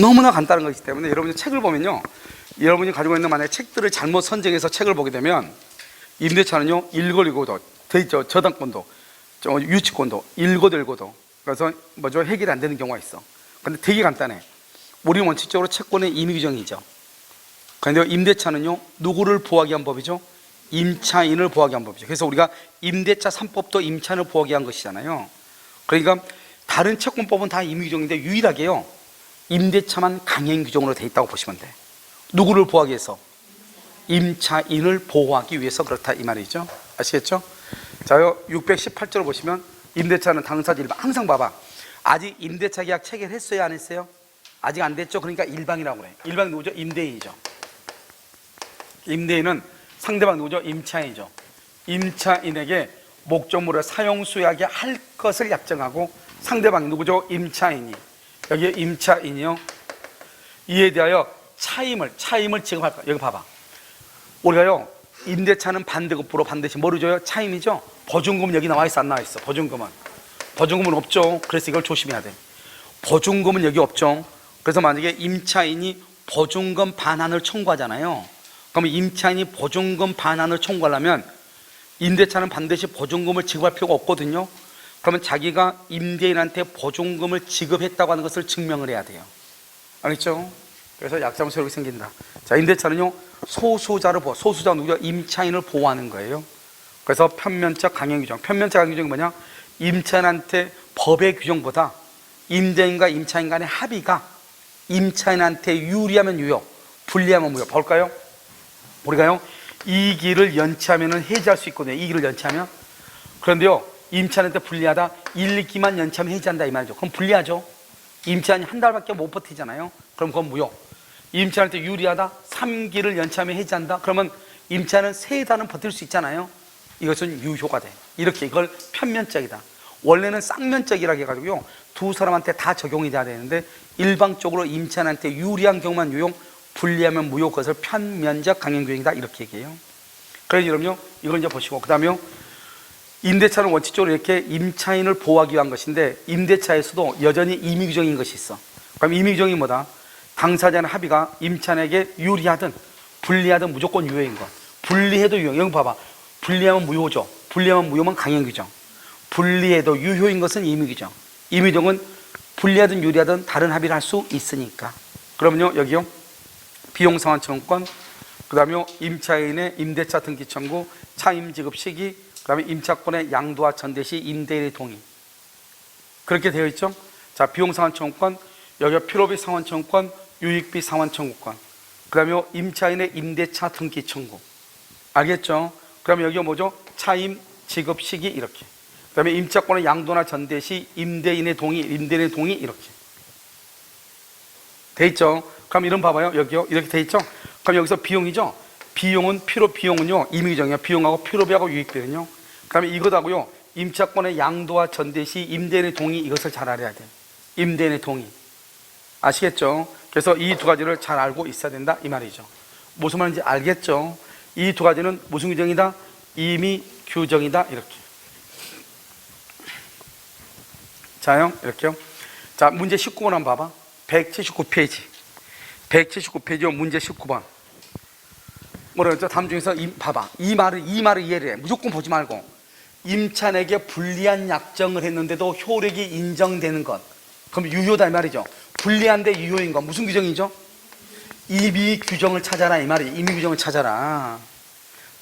너무나 간단한 것이기 때문에 여러분이 책을 보면요, 여러분이 가지고 있는 만약에 책들을 잘못 선정해서 책을 보게 되면 임대차는요, 읽어도 돼 있죠. 저당권도, 유치권도, 읽어도 그래서 뭐죠, 해결이 안 되는 경우가 있어. 근데 되게 간단해. 우리 원칙적으로 채권의 임의 규정이죠. 그런데 임대차는요, 누구를 보호하기 위한 법이죠? 임차인을 보호하기 위한 법이죠. 그래서 우리가 임대차 3법도 임차인을 보호하기 위한 것이잖아요. 그러니까 다른 채권법은 다 임의 규정인데 유일하게요, 임대차만 강행 규정으로 돼 있다고 보시면 돼. 누구를 보호하기 위해서? 임차인을 보호하기 위해서 그렇다 이 말이죠. 아시겠죠? 자요, 618절 보시면 임대차는 당사자 일방. 항상 봐봐, 아직 임대차 계약 체결했어요, 안 했어요? 아직 안 됐죠. 그러니까 일방이라고 그래. 일방이 누구죠? 임대인이죠. 임대인은 상대방 누구죠? 임차인이죠. 임차인에게 목적물을 사용 수여하게 할 것을 약정하고 상대방이 누구죠? 임차인이. 여기에 임차인이요, 이에 대하여 차임을 지급할 거야. 여기 봐봐, 우리가요, 임대차는 반대급부로 반드시 뭐를 줘요? 차임이죠. 보증금은 여기 나와 있어, 안 나와 있어? 보증금은 없죠. 그래서 이걸 조심해야 돼. 보증금은 여기 없죠. 그래서 만약에 임차인이 보증금 반환을 청구하잖아요. 그러면 임차인이 보증금 반환을 청구하려면 임대차는 반드시 보증금을 지급할 필요가 없거든요. 그러면 자기가 임대인한테 보증금을 지급했다고 하는 것을 증명을 해야 돼요. 알겠죠? 그래서 약자무소 이렇게 생긴다. 자, 임대차는요, 소수자를 보호, 소수자가 누구죠? 임차인을 보호하는 거예요. 그래서 편면적 강행 규정. 편면적 강행 규정이 뭐냐? 임차인한테 법의 규정보다 임대인과 임차인 간의 합의가 임차인한테 유리하면 유효, 불리하면 무효. 볼까요? 우리가요, 이익을 연체하면 해지할 수 있거든요. 이익을 연체하면. 그런데요, 임차인한테 불리하다, 1, 2기만 연체하면 해지한다 이 말이죠. 그럼 불리하죠. 임차인이 한 달밖에 못 버티잖아요. 그럼 그건 무효. 임차인한테 유리하다, 3기를 연체하면 해지한다. 그러면 임차인은 3달은 버틸 수 있잖아요. 이것은 유효가 돼. 이렇게, 이걸 편면적이다. 원래는 쌍면적이라고 해가지고요, 두 사람한테 다 적용이 돼야 되는데 일방적으로 임차인한테 유리한 경우만 유용, 불리하면 무효, 그것을 편면적 강행규정이다 이렇게 얘기해요. 그래서 여러분요, 이걸 이제 보시고, 그 다음에요, 임대차는 원칙적으로 이렇게 임차인을 보호하기 위한 것인데 임대차에서도 여전히 임의규정인 것이 있어. 그럼 임의규정이 뭐다? 당사자의 합의가 임차인에게 유리하든 불리하든 무조건 유효인 것. 불리해도 유효. 여기 봐봐, 불리하면 무효죠. 불리하면 무효면 강행규정. 불리해도 유효인 것은 임의규정. 임의규정은 불리하든 유리하든 다른 합의를 할 수 있으니까. 그러면요, 여기요, 비용상환청구권, 그 다음에 임차인의 임대차 등기 청구, 차임 지급 시기, 그 다음에 임차권의 양도와 전대 시 임대인의 동의. 그렇게 되어 있죠. 자, 비용상환청구권, 여기 필요비 상환청구권, 유익비 상환청구권, 그 다음에 임차인의 임대차 등기 청구. 알겠죠? 그러면 여기가 뭐죠? 차임 지급 시기 이렇게. 그 다음에 임차권의 양도나 전대 시 임대인의 동의, 이렇게 돼 있죠. 그럼 이런 봐봐요. 여기요, 이렇게 돼 있죠. 그럼 여기서 비용이죠. 비용은요, 임의규정이에요. 비용하고 필요비하고 유익비는요. 그 다음에 이것하고요, 임차권의 양도와 전대 시 임대인의 동의, 이것을 잘 알아야 돼요. 임대인의 동의. 아시겠죠? 그래서 이 두 가지를 잘 알고 있어야 된다 이 말이죠. 무슨 말인지 알겠죠? 이 두 가지는 무슨 규정이다? 임의규정이다 이렇게. 자요, 이렇게요. 자, 문제 19번 한번 봐봐. 179페이지. 179페이지요, 문제 19번. 뭐라 그랬죠? 다음 중에서 봐봐. 이 말을 이해를 해. 무조건 보지 말고. 임차인에게 불리한 약정을 했는데도 효력이 인정되는 것. 그럼 유효다 이 말이죠. 불리한데 유효인 것. 무슨 규정이죠? 임의 규정을 찾아라 이 말이죠. 임의 규정을 찾아라.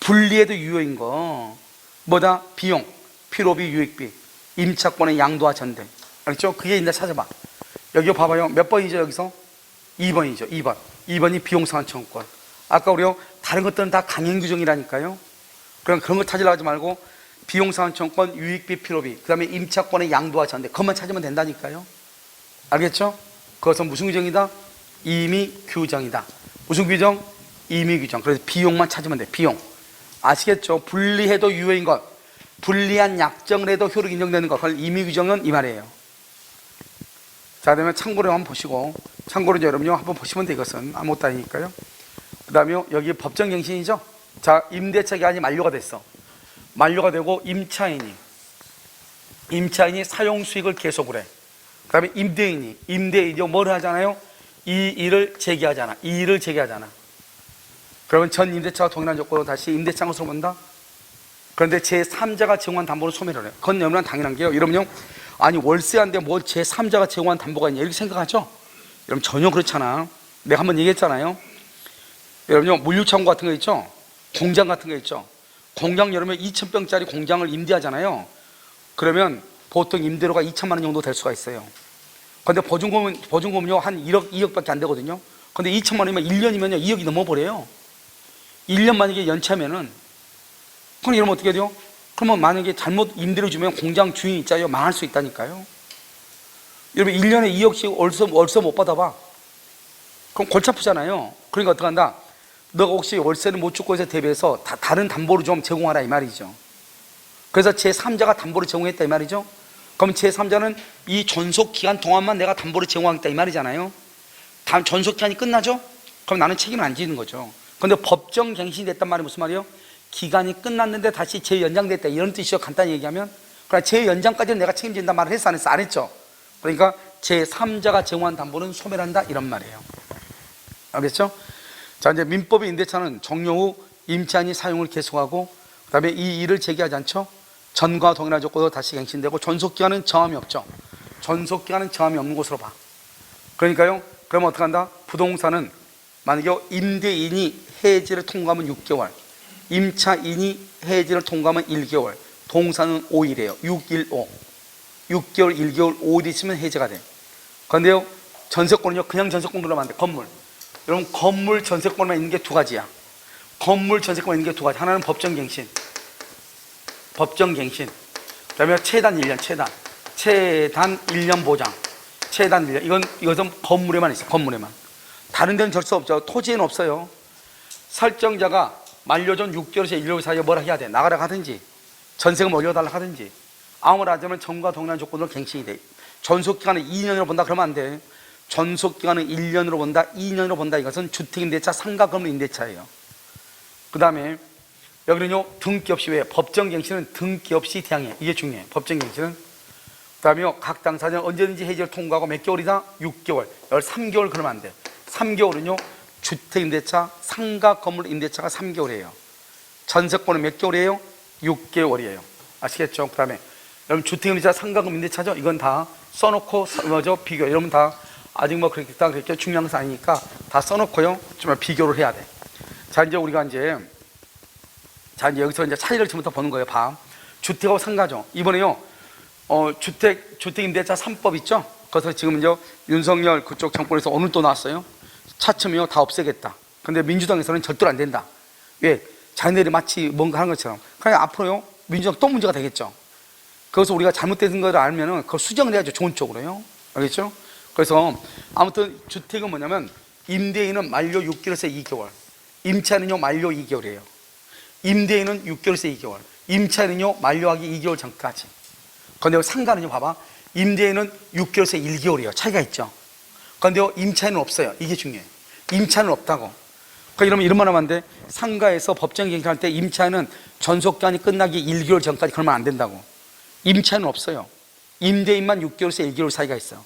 불리해도 유효인 거. 뭐다? 비용, 필요비, 유익비, 임차권의 양도와 전대. 알겠죠? 그게 있나 찾아봐. 여기 봐봐요. 몇 번이죠 여기서? 2번이죠. 2번. 2번이 비용상환청구권. 아까 우리요, 다른 것들은 다 강행규정이라니까요. 그럼 그런 거 찾으려고 하지 말고 비용상환청구권, 유익비, 필요비, 그 다음에 임차권의 양도와 전대, 그것만 찾으면 된다니까요. 알겠죠? 그것은 무슨 규정이다? 임의규정이다. 무슨 규정? 임의규정. 그래서 비용만 찾으면 돼. 비용. 아시겠죠? 불리해도 유효인 것, 불리한 약정을 해도 효력 인정되는 것, 그걸 임의규정은 이 말이에요. 자, 그러면 참고로 한번 보시고, 참고로 여러분요 한번 보시면 돼. 이것은 아무것도 아니니까요. 그 다음에 여기 법정갱신이죠. 자, 임대차 기간이 만료가 됐어. 만료가 되고 임차인이 사용 수익을 계속을 해. 그 다음에 임대인이 뭘 하잖아요? 이의를 제기하잖아. 이의를 제기하잖아. 그러면 전 임대차와 동일한 조건으로 다시 임대차 것으로 본다. 그런데 제3자가 제공한 담보는 소멸을 해요. 그건 너무나 당연한 게요. 여러분요, 아니 월세한데 뭐 제3자가 제공한 담보가 있냐 이렇게 생각하죠? 여러분 전혀 그렇잖아. 내가 한번 얘기했잖아요. 여러분요, 물류창고 같은 거 있죠? 공장 같은 거 있죠? 공장 여러분 2,000평짜리 공장을 임대하잖아요. 그러면 보통 임대료가 2천만 원 정도 될 수가 있어요. 근데 보증금은요 한 1억, 2억밖에 안 되거든요. 근데 2천만 원이면 1년이면요 2억이 넘어버려요. 1년 만약에 연차면은, 그럼 이러면 어떻게 돼요? 그러면 만약에 잘못 임대료 주면 공장 주인이 있자요 망할 수 있다니까요. 여러분 1년에 2억씩 월세 못 받아봐. 그럼 골치 아프잖아요. 그러니까 어떡한다? 너가 혹시 월세를 못 줄 것에 대비해서 다른 담보를 좀 제공하라 이 말이죠. 그래서 제3자가 담보를 제공했다 이 말이죠. 그럼 제3자는 이 존속기간 동안만 내가 담보를 제공하겠다 이 말이잖아요. 다음 존속기간이 끝나죠? 그럼 나는 책임을 안 지는 거죠. 그런데 법정 갱신이 됐단 말이 무슨 말이에요? 기간이 끝났는데 다시 재연장됐다 이런 뜻이죠. 간단히 얘기하면. 그러니까 재연장까지는 내가 책임진다 말을 했어 안 했어? 안 했죠. 그러니까 제3자가 제공한 담보는 소멸한다 이런 말이에요. 알겠죠? 자, 이제 민법의 임대차는 종료 후 임차인이 사용을 계속하고 그 다음에 이 일을 제기하지 않죠. 전과 동일한 조건으로 다시 갱신되고 존속기간은 정함이 없죠. 존속기간은 정함이 없는 것으로 봐. 그러니까요, 그러면 어떻게 한다? 부동산은 만약에 임대인이 해지를 통과하면 6개월, 임차인이 해지를 통과하면 1개월, 동사는 5일이에요. 615. 6개월, 1개월, 5일 있으면 해지가 돼. 그런데요, 전세권은요, 그냥 전세권 그러면 안 돼. 건물. 여러분, 건물 전세권만 있는 게 두 가지야. 건물 전세권만 있는 게 두 가지. 하나는 법정갱신. 법정갱신. 그 다음에 최단 1년, 최단 1년 보장. 최단 1년. 이것은 건물에만 있어. 건물에만. 다른 데는 절수 없죠. 토지에는 없어요. 설정자가 만료전 6개월에서 1개월 사이에 뭐라 해야 돼? 나가라 하든지, 전세금 올려달라 하든지, 아무나 하자면 전과 동일한 조건으로 갱신이 돼. 존속기간을 2년으로 본다 그러면 안 돼. 존속기간은 1년으로 본다, 2년으로 본다. 이것은 주택임대차, 상가건물 임대차예요. 그 다음에 여기는요, 등기 없이. 왜? 법정갱신은 등기 없이 대항해. 이게 중요해. 법정갱신은. 그 다음에요, 각 당사자는 언제든지 해지를 통과하고 몇 개월이다? 6개월, 3개월 그러면 안 돼. 3개월은요, 주택임대차, 상가건물 임대차가 3개월이에요. 전세권은 몇 개월이에요? 6개월이에요. 아시겠죠? 그 다음에 여러분 주택임대차, 상가건물 임대차죠? 이건 다 써놓고 비교. 여러분 다 아직 뭐 그렇게 중요한 것은 아니니까 다 써놓고요, 좀 비교를 해야 돼. 자, 이제 우리가 이제 여기서 이제 차이를 지금부터 보는 거예요. 봐. 주택하고 상가죠. 이번에요, 주택임대차 3법 있죠? 그래서 지금 이제 윤석열 그쪽 정권에서 오늘 또 나왔어요. 차츰이요, 다 없애겠다. 근데 민주당에서는 절대로 안 된다. 왜? 자기네들이 마치 뭔가 하는 것처럼. 그러니까 앞으로요, 민주당 또 문제가 되겠죠. 그래서 우리가 잘못된 것을 알면은 그걸 수정을 해야죠. 좋은 쪽으로요. 알겠죠? 그래서 아무튼 주택은 뭐냐면 임대인은 만료 6개월에서 2개월, 임차인은요 만료 2개월이에요. 임대인은 6개월에서 2개월, 임차인은요 만료하기 2개월 전까지. 그런데 상가는요, 봐봐, 임대인은 6개월에서 1개월이에요. 차이가 있죠. 그런데 임차인은 없어요. 이게 중요해요. 임차인은 없다고. 그러니까 이러면 이런 말 하면 안 돼. 상가에서 법정갱신할 때 임차인은 전속기간이 끝나기 1개월 전까지 그러면 안 된다고. 임차인은 없어요. 임대인만 6개월에서 1개월 사이가 있어요.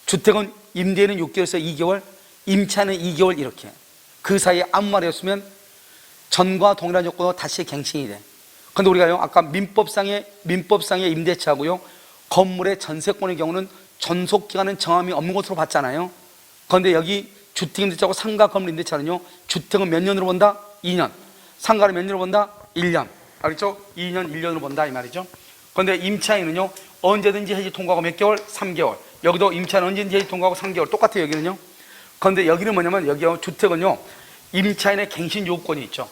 주택은 임대인은 6개월에서 2개월, 임차인은 2개월 이렇게. 그 사이에 아무 말이 없으면 전과 동일한 조건으로 다시 갱신이 돼. 그런데 우리가요, 아까 민법상의 임대차하고요, 건물의 전세권의 경우는 존속기간은 정함이 없는 것으로 봤잖아요. 그런데 여기 주택임대차하고 상가 건물 임대차는요, 주택은 몇 년으로 본다? 2년. 상가는 몇 년으로 본다? 1년. 알겠죠? 2년, 1년으로 본다 이 말이죠. 그런데 임차인은요, 언제든지 해지 통과하고 몇 개월? 3개월. 여기도 임차인은 언제든지 해지 통과하고 3개월. 똑같아요, 여기는요. 그런데 여기는 뭐냐면, 여기요, 주택은요, 임차인의 갱신 요건이 있죠.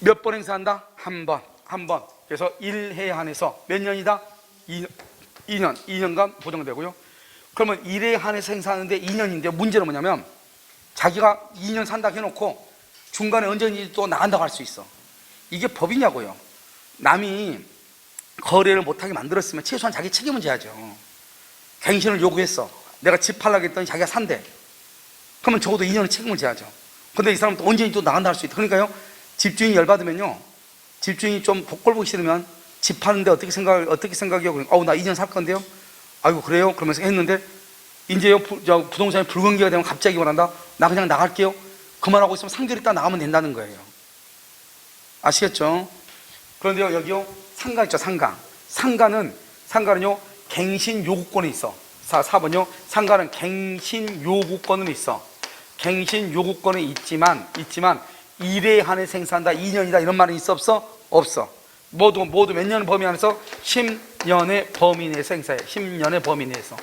몇 번 행사한다? 한 번. 그래서 1회에 한해서 몇 년이다? 2년간 보정되고요. 그러면 1회에 한해서 행사하는데 2년인데 문제는 뭐냐면, 자기가 2년 산다 해놓고 중간에 언제든지 또 나간다고 할 수 있어. 이게 법이냐고요. 남이 거래를 못하게 만들었으면 최소한 자기 책임은 져야죠. 갱신을 요구했어. 내가 집 팔라고 했더니 자기가 산대. 그러면 적어도 2년은 책임을 져야죠. 근데 이 사람은 또 언제든지 또 나간다 할 수 있다. 그러니까요, 집주인이 열받으면요, 집주인이 좀 복걸 보기 싫으면 집 파는데 어떻게 생각해요? 나 2년 살 건데요? 아이고 그래요? 그러면서 했는데 이제요, 부동산이 불경기가 되면 갑자기 원한다. 나 그냥 나갈게요. 그만하고 있으면 3개월 있다 나가면 된다는 거예요. 아시겠죠? 그런데요, 여기요, 상가 있죠, 상가. 상가는요, 갱신 요구권이 있어. 4번요, 상가는 갱신 요구권은 있어. 갱신 요구권은 있지만, 일에 한해 생산한다, 2년이다, 이런 말은 있어, 없어? 없어. 모두 몇 년을 범위 안에서? 10년의 범위 내에서 행사해. 10년의 범위 내에서.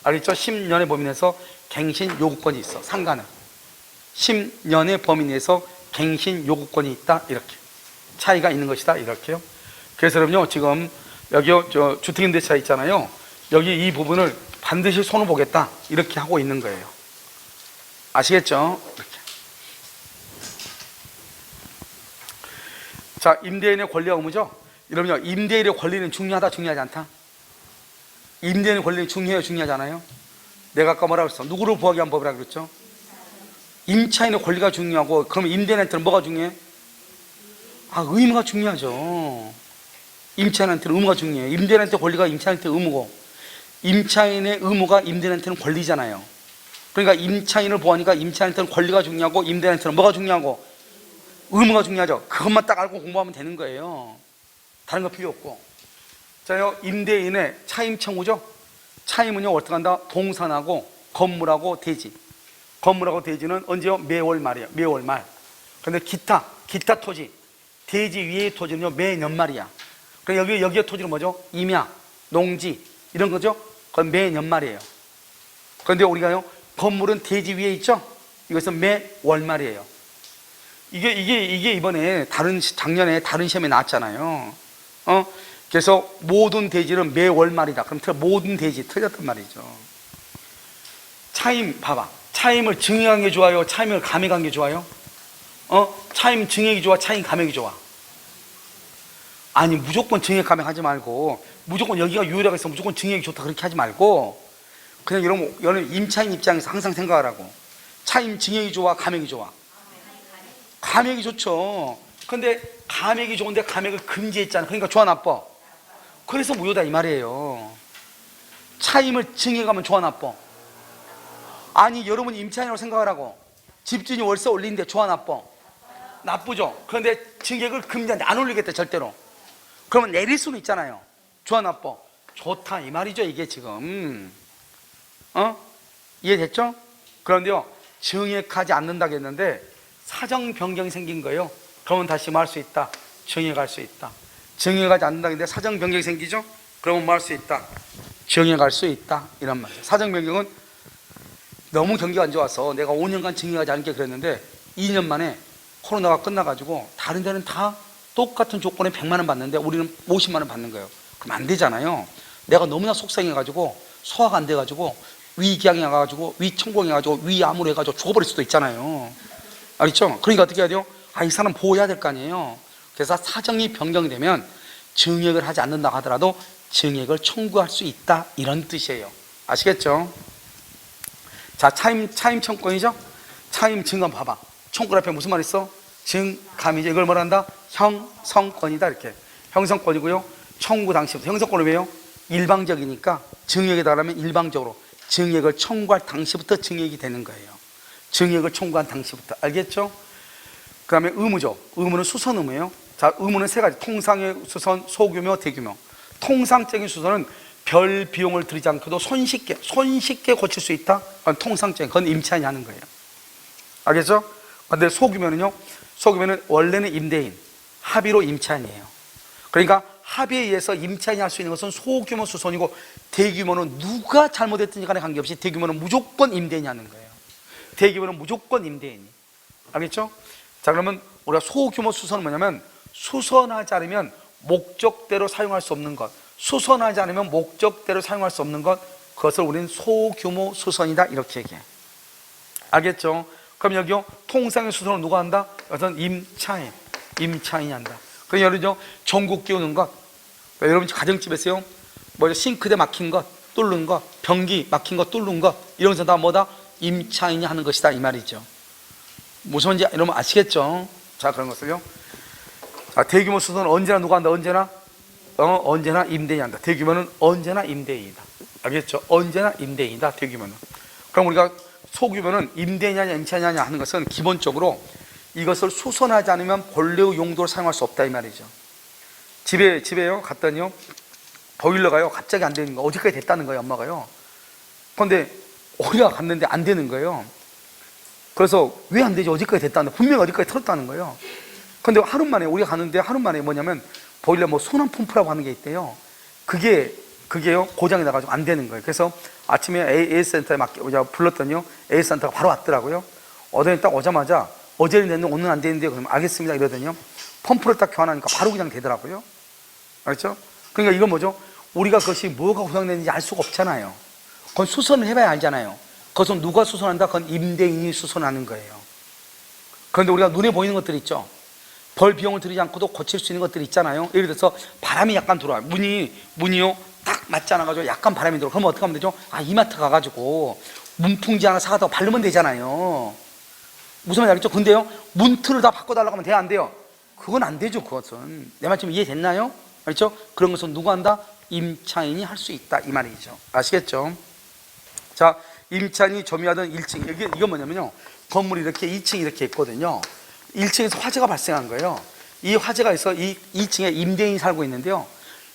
알겠죠? 10년의 범위 내에서 갱신 요구권이 있어, 상가는. 10년의 범위 내에서 갱신 요구권이 있다, 이렇게. 차이가 있는 것이다, 이렇게요. 그래서 여러분요, 지금 여기요, 주택임대차 있잖아요. 여기 이 부분을 반드시 손을 보겠다, 이렇게 하고 있는 거예요. 아시겠죠? 이렇게. 자, 임대인의 권리와 의무죠. 여러분요, 임대인의 권리는 중요하다, 중요하지 않다? 임대인의 권리는 중요해요, 중요하지 않아요? 내가 아까 뭐라고 그랬어? 누구를 보호하기 위한 법이라고 그랬죠? 임차인의 권리가 중요하고, 그러면 임대인한테는 뭐가 중요해? 의무가 중요하죠. 임차인한테는 의무가 중요해요. 임대인한테 권리가 임차인한테 의무고, 임차인의 의무가 임대인한테는 권리잖아요. 그러니까 임차인을 보호하니까 임차인한테는 권리가 중요하고, 임대인한테는 뭐가 중요하고? 의무가 중요하죠. 그것만 딱 알고 공부하면 되는 거예요. 다른 거 필요 없고. 자요, 임대인의 차임 청구죠. 차임은요, 어떻게 한다? 동산하고 건물하고 대지. 건물하고 대지는 언제요? 매월 말이에요. 매월 말. 그런데 기타 토지, 대지 위의 토지는요, 매년 말이야. 그러니까 여기의 토지는 뭐죠? 임야, 농지, 이런 거죠? 그건 매년 말이에요. 그런데 우리가요, 건물은 대지 위에 있죠? 이것은 매월 말이에요. 이게 이번에 작년에 다른 시험에 나왔잖아요. 그래서 모든 대지는 매월 말이다. 그럼 모든 대지 틀렸단 말이죠. 차임 봐봐. 차임을 증액한 게 좋아요? 차임을 감액한 게 좋아요? 차임 증액이 좋아? 차임 감액이 좋아? 아니, 무조건 증액 감액하지 말고, 무조건 여기가 유일하게 있어 무조건 증액이 좋다 그렇게 하지 말고, 그냥 여러분 임차인 입장에서 항상 생각하라고. 차임 증액이 좋아? 감액이 좋아? 감액이 좋죠. 근데 감액이 좋은데 감액을 금지했잖아. 그러니까 좋아, 나빠? 그래서 무효다 이 말이에요. 차임을 증액하면 좋아, 나빠? 아니, 여러분이 임차인이라고 생각하라고. 집주인이 월세 올리는데 좋아, 나빠? 나쁘죠. 그런데 증액을 금지하는데 안 올리겠다, 절대로. 그러면 내릴 수는 있잖아요. 좋아, 나빠? 좋다 이 말이죠, 이게 지금. 이해됐죠? 그런데요, 증액하지 않는다고 했는데 사정 변경이 생긴 거예요. 그러면 다시 뭐 할 수 있다? 증액할 수 있다. 증액하지 않는다고 했는데 사정 변경이 생기죠? 그러면 뭐 할 수 있다? 증액할 수 있다, 이런 말이에요. 사정 변경은 너무 경기가 안 좋아서 내가 5년간 증액하지 않게 그랬는데 2년 만에 코로나가 끝나가지고 다른 데는 다 똑같은 조건에 100만 원 받는데 우리는 50만 원 받는 거예요. 그럼 안 되잖아요. 내가 너무나 속상해가지고 소화가 안 돼가지고 위궤양이 와가지고 위천공해가지고 위암으로 해가지고 죽어버릴 수도 있잖아요. 알겠죠? 그러니까 어떻게 해야 돼요? 이 사람 보호해야 될 거 아니에요. 그래서 사정이 변경이 되면 증액을 하지 않는다 하더라도 증액을 청구할 수 있다, 이런 뜻이에요. 아시겠죠? 자, 차임 청구권이죠? 차임 증감 봐봐. 청구 앞에 무슨 말 있어? 증감이죠. 이걸 뭐라 한다? 형성권이다, 이렇게. 형성권이고요. 청구 당시부터. 형성권은 왜요? 일방적이니까 증액에 달하면 일방적으로 증액을 청구할 당시부터 증액이 되는 거예요. 증액을 청구한 당시부터. 알겠죠? 그 다음에 의무죠. 의무는 수선 의무예요. 자, 의무는 세 가지. 통상의 수선, 소규모, 대규모. 통상적인 수선은 별 비용을 들이지 않고도 손쉽게 고칠 수 있다? 그건 통상적인, 그건 임차인이 하는 거예요. 알겠죠? 근데 소규모는요? 소규모는 원래는 임대인, 합의로 임차인이에요. 그러니까 합의에 의해서 임차인이 할 수 있는 것은 소규모 수선이고, 대규모는 누가 잘못했든지 간에 관계없이 대규모는 무조건 임대인이 하는 거예요. 대규모는 무조건 임대인이. 알겠죠? 자, 그러면 우리가 소규모 수선은 뭐냐면, 수선하지 않으면 목적대로 사용할 수 없는 것, 수선하지 않으면 목적대로 사용할 수 없는 것, 그것을 우리는 소규모 수선이다, 이렇게 얘기해. 알겠죠? 그럼 여기요, 통상의 수선을 누가 한다? 이것은 임차인이 한다. 그럼 여러분요, 전구 끼우는 것, 여러분 가정집에서요, 싱크대 막힌 것 뚫는 것, 변기 막힌 것 뚫는 것, 이런 것은 다 뭐다? 임차인이 하는 것이다, 이 말이죠. 무슨 말인지 여러분 아시겠죠? 자, 그런 것을요. 자, 대규모 수선은 언제나 누가 한다? 언제나 임대인이 한다. 대규모는 언제나 임대인이다. 알겠죠? 언제나 임대인이다, 대규모는. 그럼 우리가 소규모는 임대인이냐 임차인이냐 하는 것은 기본적으로 이것을 수선하지 않으면 본래의 용도로 사용할 수 없다 이 말이죠. 집에요 갔더니요, 보일러가요 갑자기 안 되는 거, 어디까지 됐다는 거예요, 엄마가요. 그런데 우리가 갔는데 안 되는 거예요. 그래서 왜 안 되지, 어디까지 됐다는 거예요. 분명히 어디까지 틀었다는 거예요. 근데 하루 만에, 우리가 가는데 하루 만에 뭐냐면 보일러 뭐 순환 펌프라고 하는 게 있대요. 그게요 고장이 나가지고 안 되는 거예요. 그래서 아침에 AS센터에 불렀더니요, AS센터가 바로 왔더라고요. 어제 딱 오자마자 어제는 됐는데 오늘은 안 되는데요. 그러면 알겠습니다 이러더니요, 펌프를 딱 교환하니까 바로 그냥 되더라고요. 알겠죠? 그러니까 이건 뭐죠? 우리가 그것이 뭐가 고장됐는지 알 수가 없잖아요. 그건 수선을 해봐야 알잖아요. 그것은 누가 수선한다? 그건 임대인이 수선하는 거예요. 그런데 우리가 눈에 보이는 것들 있죠? 벌 비용을 들이지 않고도 고칠 수 있는 것들이 있잖아요. 예를 들어서 바람이 약간 들어와요. 문이요 딱 맞지 않아가지고 약간 바람이 들어와. 그러면 어떻게 하면 되죠? 이마트 가가지고 문풍지 하나 사가다가 바르면 되잖아요. 무슨 말인지 알겠죠? 근데요, 문틀을 다 바꿔달라고 하면 돼요, 안 돼요? 그건 안 되죠. 그것은 내 말 좀 이해됐나요? 알겠죠? 그런 것은 누가 한다? 임차인이 할 수 있다 이 말이죠. 아시겠죠? 자, 임차인이 점유하던 1층, 이건 뭐냐면요, 건물이 이렇게 2층이 이렇게 있거든요. 1층에서 화재가 발생한 거예요. 이 화재가 있어 이 2층에 임대인이 살고 있는데요,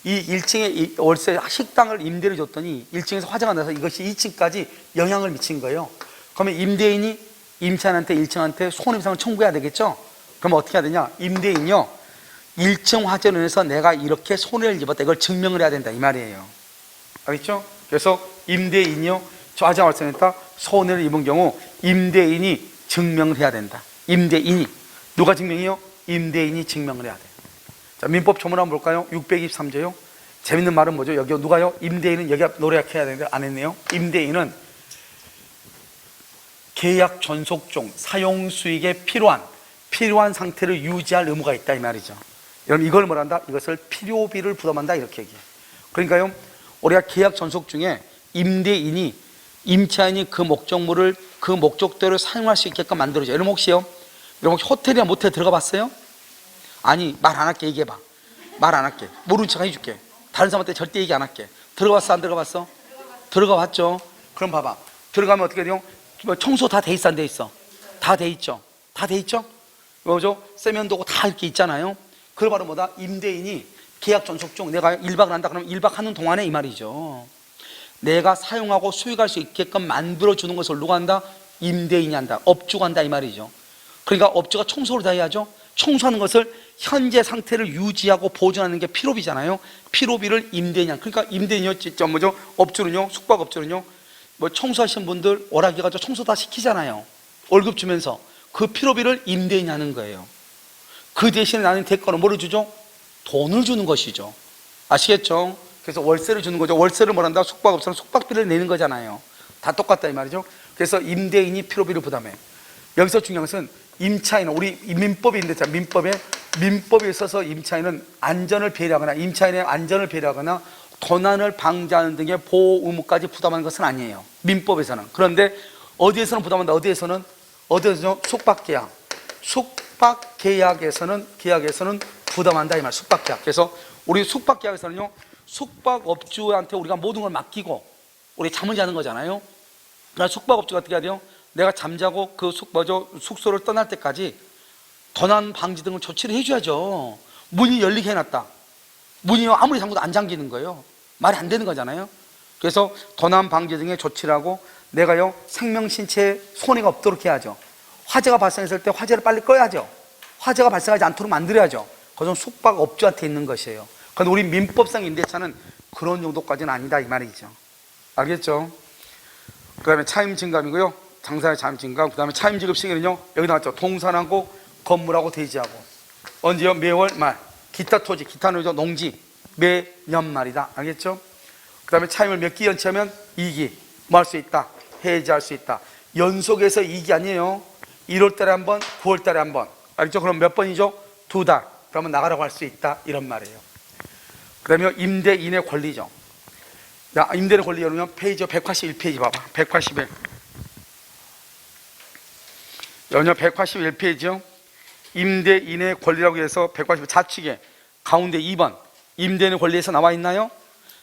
이 1층에 월세 식당을 임대를 줬더니 1층에서 화재가 나서 이것이 2층까지 영향을 미친 거예요. 그러면 임대인이 임차인한테 1층한테 손해배상을 청구해야 되겠죠? 그럼 어떻게 해야 되냐? 임대인이요, 1층 화재로 인해서 내가 이렇게 손해를 입었다, 이걸 증명을 해야 된다 이 말이에요. 알겠죠? 그래서 임대인이요, 저 화재가 발생했다, 손해를 입은 경우 임대인이 증명을 해야 된다. 임대인이. 누가 증명이요? 임대인이 증명을 해야 돼요. 자, 민법 조문 한번 볼까요? 623조요. 재밌는 말은 뭐죠? 여기 누가요? 임대인은, 여기가 노래약해야 되는데 안 했네요. 임대인은 계약 존속 중 사용 수익에 필요한 상태를 유지할 의무가 있다 이 말이죠. 여러분, 이걸 뭐란다? 이것을 필요비를 부담한다 이렇게 얘기해요. 그러니까요, 우리가 계약 존속 중에 임대인이, 임차인이 그 목적물을 그 목적대로 사용할 수 있게끔 만들어줘요. 여러분 혹시 호텔이나 모텔 들어가 봤어요? 아니, 말 안 할게. 얘기해봐. 말 안 할게. 모른 척 해줄게. 다른 사람한테 절대 얘기 안 할게. 들어갔어 안 들어가봤어? 들어가 봤죠? 그럼 봐봐. 들어가면 어떻게 돼요? 청소 다 돼 있어 안 돼 있어? 다 돼 있죠? 다 돼 있죠? 뭐죠? 세면도구 다 이렇게 있잖아요. 그걸 바로 뭐다? 임대인이 계약 존속 중 내가 1박을 한다 그러면 1박 하는 동안에 이 말이죠, 내가 사용하고 수익할 수 있게끔 만들어주는 것을 누가 한다? 임대인이 한다. 업주가 한다 이 말이죠. 그러니까 업주가 청소를 다 해야죠. 청소하는 것을 현재 상태를 유지하고 보존하는 게 필요비잖아요. 필요비를 임대인이 한다. 그러니까 임대인이요, 진짜 뭐죠? 업주는요, 숙박업주는요, 뭐 청소하신 분들 오락해가지고 청소 다 시키잖아요. 월급 주면서. 그 필요비를 임대인이 하는 거예요. 그 대신에 나는 대가로 뭐를 주죠? 돈을 주는 것이죠. 아시겠죠? 그래서 월세를 주는 거죠. 월세를 뭘 한다? 숙박업소는 숙박비를 내는 거잖아요. 다 똑같다 이 말이죠. 그래서 임대인이 필요비를 부담해. 여기서 중요한 것은 임차인은, 우리 민법이 있는데, 민법에 있어서 임차인은 안전을 배려하거나 임차인의 안전을 배려하거나 도난을 방지하는 등의 보호 의무까지 부담하는 것은 아니에요, 민법에서는. 그런데 어디에서는 부담한다? 어디에서는 숙박계약에서는 부담한다 이 말. 숙박계약. 그래서 우리 숙박계약에서는요, 숙박업주한테 우리가 모든 걸 맡기고 우리 잠을 자는 거잖아요. 그러니까 숙박업주가 어떻게 해야 돼요? 내가 잠자고 그 숙소를 떠날 때까지 도난 방지 등을 조치를 해줘야죠. 문이 열리게 해놨다, 문이 아무리 잠궈도 안 잠기는 거예요. 말이 안 되는 거잖아요. 그래서 도난 방지 등의 조치를 하고 내가요, 생명 신체에 손해가 없도록 해야죠. 화재가 발생했을 때 화재를 빨리 꺼야죠. 화재가 발생하지 않도록 만들어야죠. 그것은 숙박업주한테 있는 것이에요. 그런데 우리 민법상 임대차는 그런 정도까지는 아니다 이 말이죠. 알겠죠? 그 다음에 차임 증감이고요, 장사의 차임 증감. 그 다음에 차임 지급 시기는요, 여기 나왔죠. 동산하고 건물하고 대지하고. 언제요? 매월 말. 기타 토지, 기타 농지 매년 말이다. 알겠죠? 그 다음에 차임을 몇 기 연체하면 2기 뭐 할 수 있다? 해지할 수 있다. 연속해서 2기 아니에요. 1월 달에 한 번, 9월 달에 한 번. 알겠죠? 그럼 몇 번이죠? 2달. 그러면 나가라고 할 수 있다 이런 말이에요. 그 다음에 임대인의 권리죠. 자, 임대인의 권리 여러분 페이지 181페이지 봐봐. 181. 여기 181페이지요. 임대인의 권리라고 해서 181 좌측에 가운데 2번 임대인의 권리에서 나와 있나요?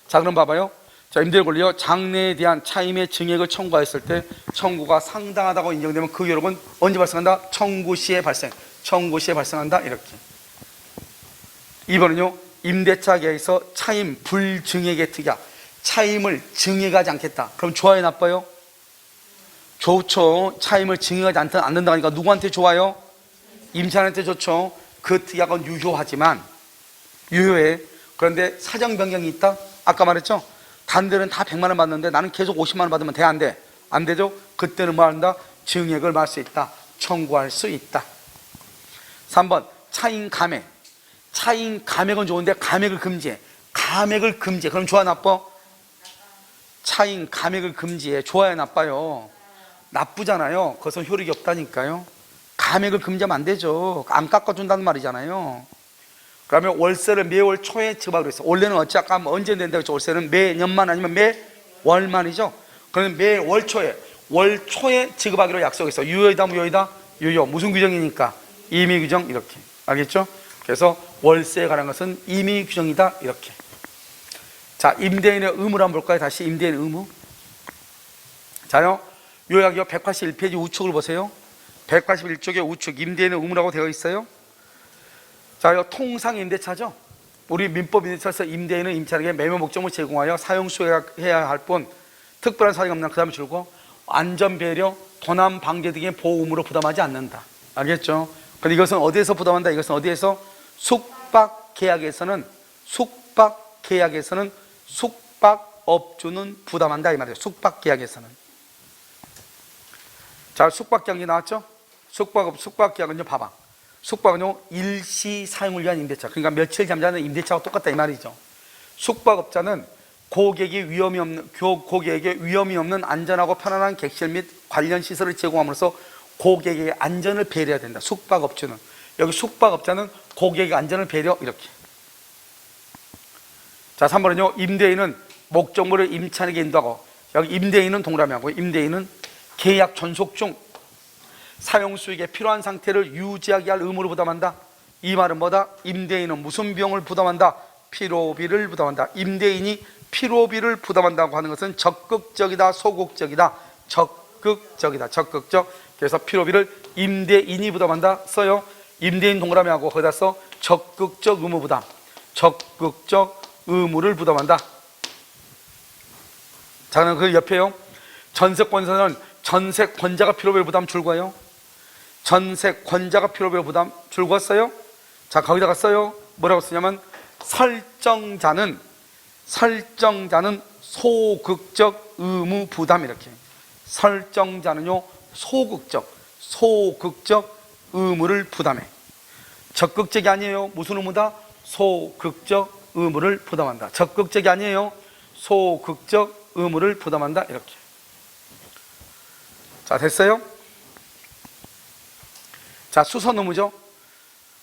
자, 그럼 봐봐요. 자, 임대인 권리요. 장래에 대한 차임의 증액을 청구하였을 때 청구가 상당하다고 인정되면 그 기록은 언제 발생한다? 청구 시에 발생. 청구 시에 발생한다. 이렇게. 2번은요. 임대차 계약에서 차임 불증액의 특약. 차임을 증액하지 않겠다. 그럼 좋아요, 나빠요? 좋죠. 차임을 증액하지 않는다 하니까 누구한테 좋아요? 임차인한테 좋죠. 그 특약은 유효하지만 유효해. 그런데 사정 변경이 있다? 아까 말했죠? 단들은 다 100만 원 받는데 나는 계속 50만 원 받으면 돼? 안 돼? 안 되죠? 그때는 뭐 한다? 증액을 받을 수 있다. 청구할 수 있다. 3번 차임 감액. 차임 감액은 좋은데 감액을 금지해. 감액을 금지해. 그럼 좋아, 나빠? 차임 감액을 금지해. 좋아요, 나빠요? 나쁘잖아요. 그것은 효력이 없다니까요. 감액을 금지하면 안 되죠. 안 깎아준다는 말이잖아요. 그러면 월세를 매월 초에 지급하기로 했어. 원래는 아까 언제 낸다고 했죠? 월세는 매년만 아니면 매월만이죠. 그러면 매월 초에, 월 초에 지급하기로 약속했어. 유효이다, 무효이다? 유효. 무슨 규정이니까? 임의 규정. 이렇게. 알겠죠? 그래서 월세에 관한 것은 임의 규정이다. 이렇게. 자, 임대인의 의무를 한번 볼까요? 다시 임대인의 의무. 자요, 요약이요. 181페이지 우측을 보세요. 181쪽에 우측 임대인의 의무라고 되어 있어요. 자, 이거 통상 임대차죠. 우리 민법 임대차에서 임대인은 임차인에게 매매 목적을 제공하여 사용 수행해야 할 뿐 특별한 사정이 없는 그 다음에 줄고 안전 배려, 도난 방제 등의 보호 의무로 부담하지 않는다. 알겠죠? 근데 이것은 어디에서 부담한다? 이것은 어디에서? 숙박계약에서는 숙박업주는 부담한다 이 말이에요. 숙박계약에서는. 자, 숙박계약이 나왔죠? 숙박계약은요, 봐봐. 숙박은요, 일시 사용을 위한 임대차. 그러니까 며칠 잠자는 임대차와 똑같다 이 말이죠. 숙박업자는 고객에게 위험이 없는 안전하고 편안한 객실 및 관련 시설을 제공함으로써 고객의 안전을 배려해야 된다. 숙박업주는. 여기 숙박업자는 고객의 안전을 배려. 이렇게. 자, 3번은요, 임대인은 목적물을 임차인에게 인도하고, 여기 임대인은 동그라미 하고, 임대인은 계약 존속 중 사용 수익에 필요한 상태를 유지하게 할 의무를 부담한다. 이 말은 뭐다? 임대인은 무슨 비용을 부담한다? 필요비를 부담한다. 임대인이 필요비를 부담한다고 하는 것은 적극적이다, 소극적이다? 적극적. 그래서 필요비를 임대인이 부담한다 써요. 임대인 동그라미 하고 거기다 써 적극적 의무 부담. 적극적 의무를 부담한다. 자, 그럼 그 옆에요. 전세권자는 전세권자가 필요비를 부담 줄거예요. 전세권자가 필요비를 부담 줄거 써요. 자, 거기다가 써요. 뭐라고 쓰냐면 설정자는 소극적 의무 부담. 이렇게. 설정자는요, 소극적 의무를 부담해. 적극적이 아니에요. 무슨 의무다? 소극적 의무를 부담한다. 적극적이 아니에요. 소극적 의무를 부담한다. 이렇게. 자, 됐어요? 자, 수선 의무죠.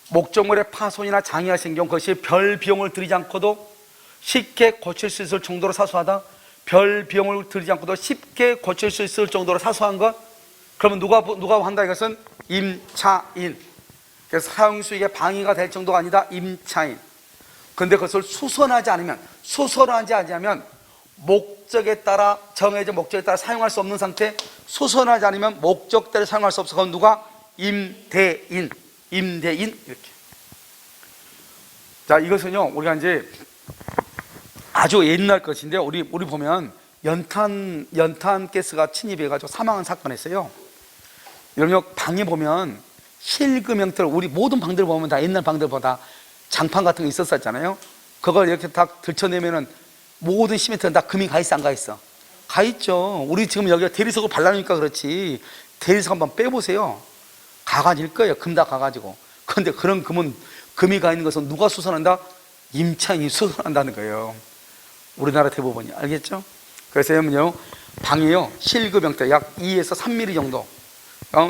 목적물의 파손이나 장애가 생긴 경우 그것이 별 비용을 들이지 않고도 쉽게 고칠 수 있을 정도로 사소하다. 별 비용을 들이지 않고도 쉽게 고칠 수 있을 정도로 사소한 것. 그러면 누가 한다? 이것은 임차인. 그래서 사용수익에 방해가 될 정도가 아니다. 임차인. 근데 그것을 수선하지 않으면 목적에 따라 정해진 목적에 따라 사용할 수 없는 상태. 수선하지 않으면 목적대로 사용할 수 없어. 그건 누가? 임대인. 이렇게. 자, 이것은요, 우리가 이제 아주 옛날 것인데 우리 보면 연탄 가스가 침입해가지고 사망한 사건이 있어요. 여러분 방에 보면 실금 형태로 우리 모든 방들 보면 다 옛날 방들보다 장판 같은 거 있었잖아요. 그걸 이렇게 딱 들춰내면은 모든 시멘트는 다 금이 가 있어, 안 가 있어? 가 있죠. 우리 지금 여기가 대리석을 발라놓으니까 그렇지. 대리석 한번 빼보세요. 가가질 거예요. 금 다 가가지고. 그런데 그런 금이 가 있는 것은 누가 수선한다? 임차인이 수선한다는 거예요. 우리나라 대부분이. 알겠죠? 그래서 여러분요, 방에요, 실금 형태 약 2에서 3mm 정도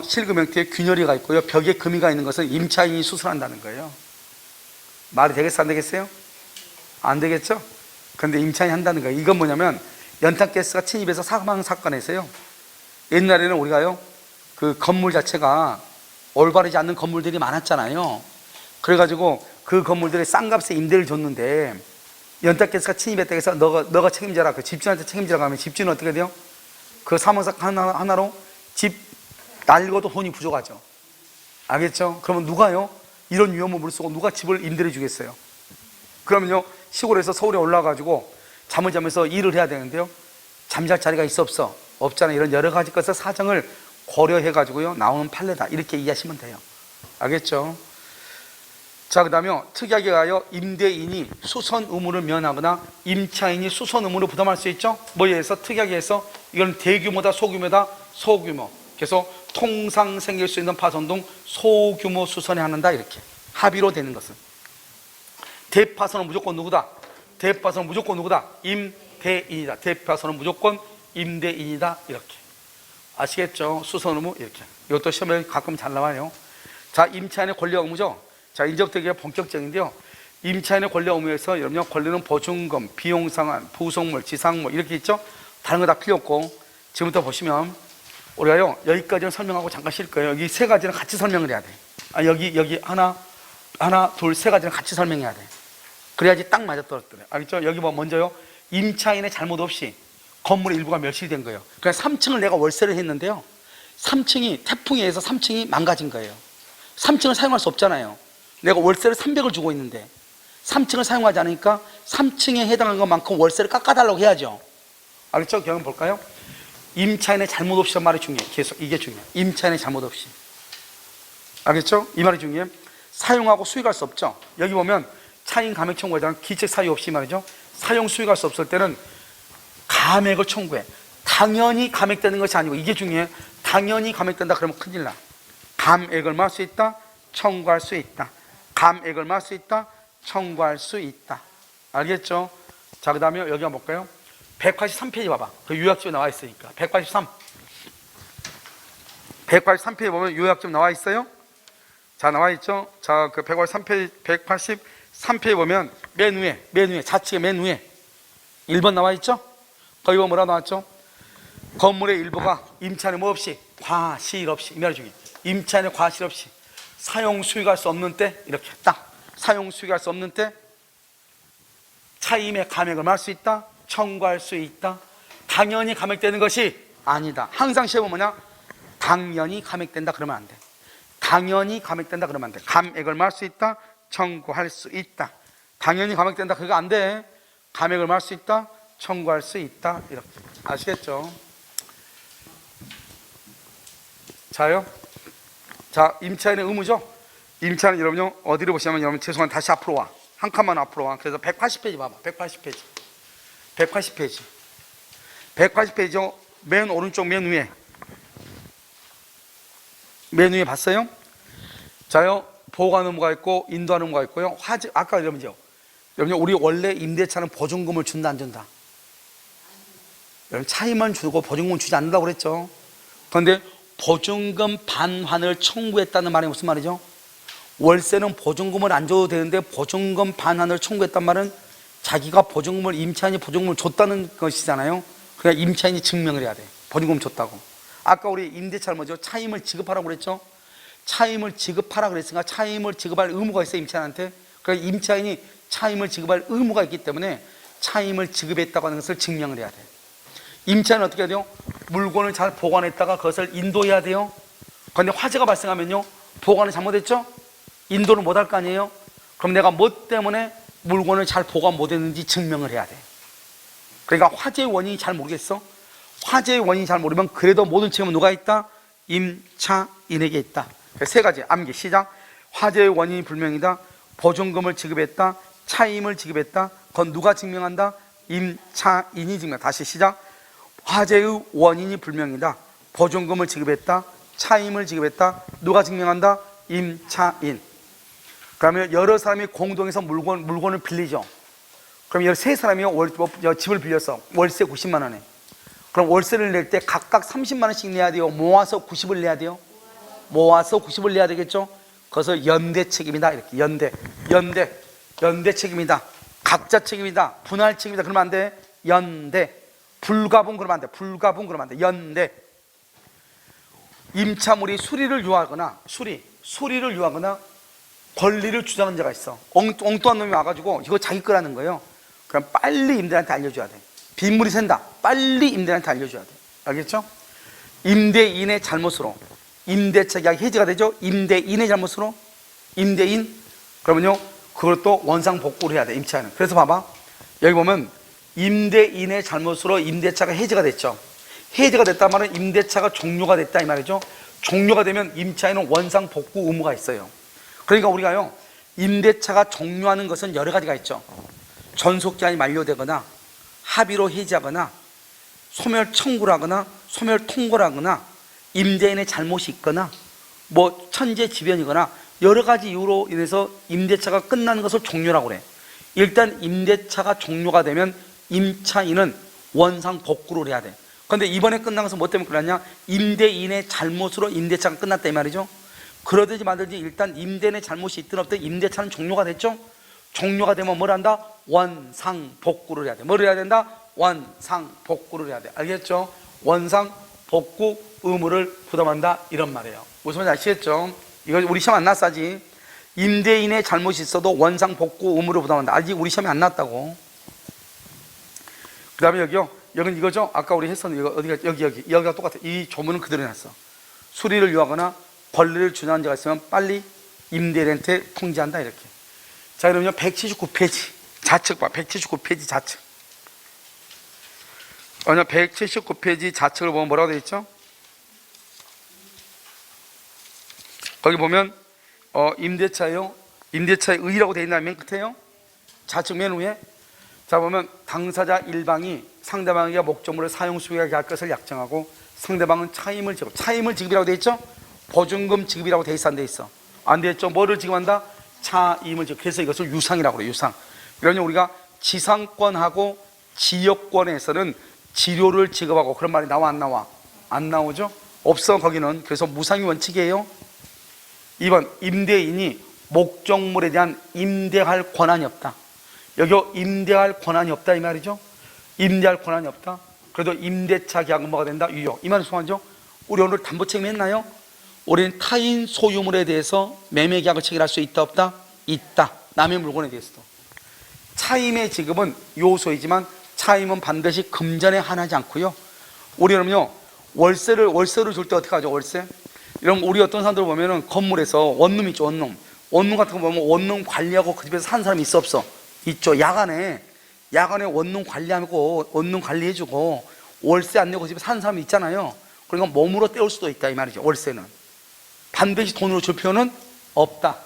실금 형태의 균열이 가 있고요, 벽에 금이 가 있는 것은 임차인이 수선한다는 거예요. 말이 되겠어, 안 되겠어요? 안 되겠죠? 그런데 임차인이 한다는 거예요. 이건 뭐냐면 연탄가스가 침입해서 사망 사건에서요, 옛날에는 우리가요, 그 건물 자체가 올바르지 않는 건물들이 많았잖아요. 그래가지고 그 건물들에 싼 값에 임대를 줬는데 연탁께서 침입했다 해서 너가 책임져라. 그 집주인한테 책임지라고 하면 집주인은 어떻게 돼요? 그 사무사 하나로 집 날고도 돈이 부족하죠. 알겠죠? 그러면 누가요? 이런 위험한 물을 쓰고 누가 집을 임대해 주겠어요? 그러면요, 시골에서 서울에 올라가가지고 잠을 자면서 일을 해야 되는데요, 잠잘 자리가 있어 없어? 없잖아요. 이런 여러 가지 것을 사정을 고려해가지고요 나오는 판례다, 이렇게 이해하시면 돼요. 알겠죠? 자, 그 다음에 특이하게 가요, 임대인이 수선 의무를 면하거나 임차인이 수선 의무를 부담할 수 있죠. 뭐에 의해서? 특이하게 해서 이건 대규모다 소규모다? 소규모. 그래서 통상 생길 수 있는 파손 등 소규모 수선에 한다, 이렇게 합의로 되는 것은. 대파손은 무조건 누구다? 대파손은 무조건 누구다? 임대인이다. 대파손은 무조건 임대인이다, 이렇게. 아시겠죠? 수선 의무 이렇게. 이것도 시험에 가끔 잘 나와요. 자, 임차인의 권리 의무죠. 자, 인적되기가 본격적인데요, 임차인의 권리 의무에서 여러분 권리는 보증금, 비용상환, 부속물, 지상물 이렇게 있죠. 다른 거 다 필요 없고, 지금부터 보시면 우리가요 여기까지는 설명하고 잠깐 쉴 거예요. 여기 세 가지는 같이 설명을 해야 돼. 여기 하나 둘 세 가지는 같이 설명해야 돼. 그래야지 딱 맞아떨어져요. 알겠죠? 여기 뭐 먼저요, 임차인의 잘못 없이 건물의 일부가 멸실된 거예요. 그냥 3층을 내가 월세를 했는데요, 3층이 태풍에 의해서 3층이 망가진 거예요. 3층을 사용할 수 없잖아요. 내가 월세를 300을 주고 있는데 3층을 사용하지 않으니까 3층에 해당하는 것만큼 월세를 깎아달라고 해야죠. 알겠죠? 경험 볼까요? 임차인의 잘못 없이란 말이 중요해. 계속 이게 중요해. 임차인의 잘못 없이. 알겠죠? 이 말이 중요해. 사용하고 수익할 수 없죠. 여기 보면 차임 감액 청구에 대한 기책 사유 없이 말이죠, 사용 수익할 수 없을 때는 감액을 청구해. 당연히 감액되는 것이 아니고, 이게 중요해. 당연히 감액된다 그러면 큰일 나. 감액을 말할 수 있다, 청구할 수 있다. 감액을 말할 수 있다, 청구할 수 있다. 알겠죠? 자, 그 다음에 여기 한번 볼까요? 183페이지 봐봐. 그 요약집에 나와 있으니까. 183페이지 보면 요약집 나와 있어요. 자, 나와 있죠? 자, 그 183페이지 보면 맨 위에 좌측에 맨 위에 1번 나와 있죠? 거기 보면 뭐라 나왔죠? 건물의 일부가 임차인의 뭐 없이, 과실 없이, 이 말이 중요해. 임차인의 과실 없이 사용 수익할 수 없는 때, 이렇게 딱 사용 수익할 수 없는 때 차임의 감액을 말할 수 있다, 청구할 수 있다. 당연히 감액되는 것이 아니다. 항상 시험은 뭐냐? 당연히 감액된다 그러면 안 돼. 당연히 감액된다 그러면 안 돼. 감액을 말할 수 있다, 청구할 수 있다. 당연히 감액된다 그거 안 돼. 감액을 말할 수 있다, 청구할 수 있다, 이렇게. 아시겠죠? 자요. 자, 임차인의 의무죠. 임차인 여러분요 어디를 보시냐면, 여러분 죄송한데 다시 앞으로 와. 한 칸만 앞으로 와. 그래서 180페이지 봐봐. 180페이지요. 맨 오른쪽 맨 위에 봤어요? 자요, 보관 의무가 있고 인도하는 의무가 있고요. 화재, 아까 여러분요 우리 원래 임대차는 보증금을 준다 안 준다? 여러분 차임만 주고 보증금을 주지 않는다고 그랬죠. 그런데 보증금 반환을 청구했다는 말이 무슨 말이죠? 월세는 보증금을 안 줘도 되는데 보증금 반환을 청구했단 말은 자기가 보증금을, 임차인이 보증금을 줬다는 것이잖아요. 그러니까 임차인이 증명을 해야 돼. 보증금 줬다고. 아까 우리 임대차를 뭐죠? 차임을 지급하라고 그랬죠? 차임을 지급하라 그랬으니까 차임을 지급할 의무가 있어요, 임차인한테. 그러니까 임차인이 차임을 지급할 의무가 있기 때문에 차임을 지급했다고 하는 것을 증명을 해야 돼. 임차인은 어떻게 해야 돼요? 물건을 잘 보관했다가 그것을 인도해야 돼요. 그런데 화재가 발생하면요, 보관을 잘못했죠? 인도를 못할 거 아니에요? 그럼 내가 뭐 때문에 물건을 잘 보관 못했는지 증명을 해야 돼. 그러니까 화재의 원인이 잘 모르겠어? 화재의 원인이 잘 모르면 그래도 모든 책임은 누가 있다? 임차인에게 있다. 세 가지 암기 시작. 화재의 원인이 불명이다, 보증금을 지급했다, 차임을 지급했다. 그건 누가 증명한다? 임차인이 증명. 다시 시작. 화재의 원인이 불명이다, 보증금을 지급했다, 차임을 지급했다. 누가 증명한다? 임차인. 그러면 여러 사람이 공동해서 물건을 빌리죠. 그럼 13사람이 집을 빌렸어. 월세 90만 원에. 그럼 월세를 낼 때 각각 30만 원씩 내야 돼요? 모아서 90을 내야 돼요? 모아서 90을 내야 되겠죠? 그것을 연대 책임이다, 이렇게. 연대 책임이다, 각자 책임이다, 분할 책임이다 그러면 안 돼. 연대. 불가분 그러면 안 돼. 불가분 그러면 안 돼. 연대. 임차물이 수리를 요하거나 수리를 요하거나 권리를 주장한 자가 있어. 엉뚱한 놈이 와가지고 이거 자기 거라는 거예요. 그럼 빨리 임대인한테 알려줘야 돼. 빗물이 샌다. 빨리 임대인한테 알려줘야 돼. 알겠죠? 임대인의 잘못으로 임대차 계약이 해지가 되죠. 임대인의 잘못으로 임대인, 그러면요 그것도 원상 복구를 해야 돼. 임차인은. 그래서 봐봐, 여기 보면 임대인의 잘못으로 임대차가 해지가 됐죠. 해지가 됐단 말은 임대차가 종료가 됐다 이 말이죠. 종료가 되면 임차인은 원상 복구 의무가 있어요. 그러니까 우리가요 임대차가 종료하는 것은 여러 가지가 있죠. 전속기한이 만료되거나 합의로 해지하거나 소멸 청구를 하거나 소멸 통고를 하거나 임대인의 잘못이 있거나 뭐 천재지변이거나 여러 가지 이유로 인해서 임대차가 끝나는 것을 종료라고 그래. 일단 임대차가 종료가 되면 임차인은 원상 복구를 해야 돼. 그런데 이번에 끝난 것은 뭐 때문에 끝났냐? 임대인의 잘못으로 임대차가 끝났다 이 말이죠. 그러든지 말든지 일단 임대인의 잘못이 있든 없든 임대차는 종료가 됐죠. 종료가 되면 뭘 한다? 원상 복구를 해야 돼. 뭘 해야 된다? 원상 복구를 해야 돼. 알겠죠? 원상 복구 의무를 부담한다 이런 말이에요. 무슨 말인지 아시겠죠? 이거 우리 시험 안 났어지. 임대인의 잘못이 있어도 원상 복구 의무를 부담한다. 아직 우리 시험이 안 났다고. 그 다음에 여기요, 여기는 이거죠. 아까 우리 했었는데 이거 어디가, 여기가 똑같아. 이 조문은 그대로 해놨어. 수리를 요하거나 권리를 준하는 자가 있으면 빨리 임대인한테 통지한다 이렇게. 자, 그러면요 179페이지 좌측 봐. 179페이지 좌측. 179페이지 좌측을 보면 뭐라고 되어 있죠? 거기 보면 임대차요, 임대차의 의의라고 되어 있나 맨 끝에요. 좌측 맨 위에. 자, 보면 당사자 일방이 상대방에게 목적물을 사용 수익하게 할 것을 약정하고 상대방은 차임을 지급. 차임을 지급이라고 되어 있죠? 보증금 지급이라고 되어 있어, 안 되어 있어? 안 되어 있죠? 뭐를 지급한다? 차임을 지급. 그래서 이것을 유상이라고 그래요. 유상. 그러면 우리가 지상권하고 지역권에서는 지료를 지급하고 그런 말이 나와 안 나와? 안 나오죠? 없어 거기는. 그래서 무상이 원칙이에요. 2번, 임대인이 목적물에 대한 임대할 권한이 없다. 여기 임대할 권한이 없다 이 말이죠. 임대할 권한이 없다. 그래도 임대차 계약은 뭐가 된다? 유효. 이 말은 소환죠. 우리 오늘 담보 책임했나요? 우리는 타인 소유물에 대해서 매매 계약을 체결할 수 있다 없다? 있다. 남의 물건에 대해서도. 차임의 지급은 요소이지만 차임은 반드시 금전에 한하지 않고요. 우리는요 월세를 줄 때 어떻게 하죠? 월세. 이런 우리 어떤 사람들 보면은 건물에서 원룸 있죠. 원룸 같은 거 보면 원룸 관리하고 그 집에서 사는 사람이 있어 없어? 있죠. 야간에 원룸 관리하고 원룸 관리해주고 월세 안 내고 그 집에 사는 사람이 있잖아요. 그러니까 몸으로 때울 수도 있다 이 말이죠. 월세는 반드시 돈으로 줄 필요는 없다.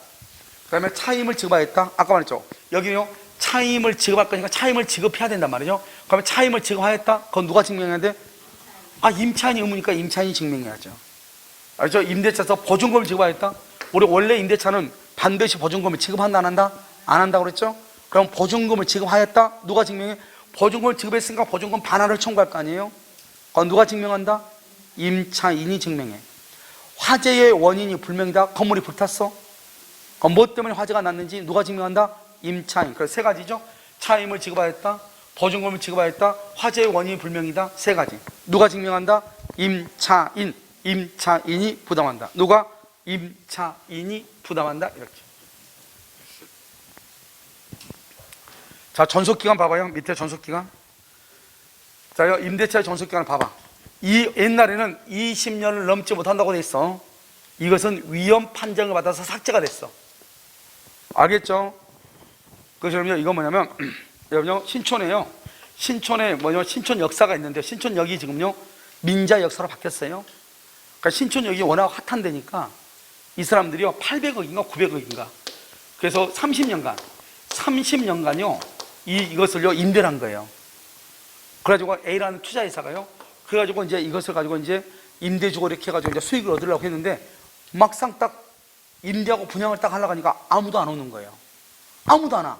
그 다음에 차임을 지급하였다. 아까 말했죠. 여기요 차임을 지급할 거니까 차임을 지급해야 된단 말이죠. 그러면 차임을 지급하였다. 그건 누가 증명해야 돼? 임차인이 의무니까 임차인이 증명해야죠. 알죠? 임대차에서 보증금을 지급하였다. 우리 원래 임대차는 반드시 보증금을 지급한다 안 한다? 안 한다고 그랬죠? 그럼 보증금을 지급하였다. 누가 증명해? 보증금을 지급했으니까 보증금 반환을 청구할 거 아니에요? 그건 누가 증명한다? 임차인이 증명해. 화재의 원인이 불명이다. 건물이 불탔어. 그럼 뭐 때문에 화재가 났는지 누가 증명한다? 임차인. 그래서 세 가지죠. 차임을 지급하였다, 보증금을 지급하였다, 화재의 원인이 불명이다. 세 가지. 누가 증명한다? 임차인. 임차인이 부담한다. 누가? 임차인이 부담한다. 이렇게. 자, 전속기간 봐봐요. 밑에 전속기간. 자, 임대차의 전속기간을 봐봐. 이 옛날에는 20년을 넘지 못한다고 돼 있어. 이것은 위헌 판정을 받아서 삭제가 됐어. 알겠죠? 그래서 이거 뭐냐면 여러분요 신촌에요. 신촌에 뭐냐면 신촌 역사가 있는데 신촌역이 지금요 민자 역사로 바뀌었어요. 그러니까 신촌역이 워낙 핫한 데니까 이 사람들이요 800억인가 900억인가 그래서 30년간요 이것을요 임대를 한 거예요. 그래가지고 A라는 투자회사가요 그래가지고 이제 이것을 가지고 이제 임대 주고 이렇게 해가지고 이제 수익을 얻으려고 했는데 막상 딱 임대하고 분양을 딱 하려고 하니까 아무도 안 오는 거예요. 아무도 안 와.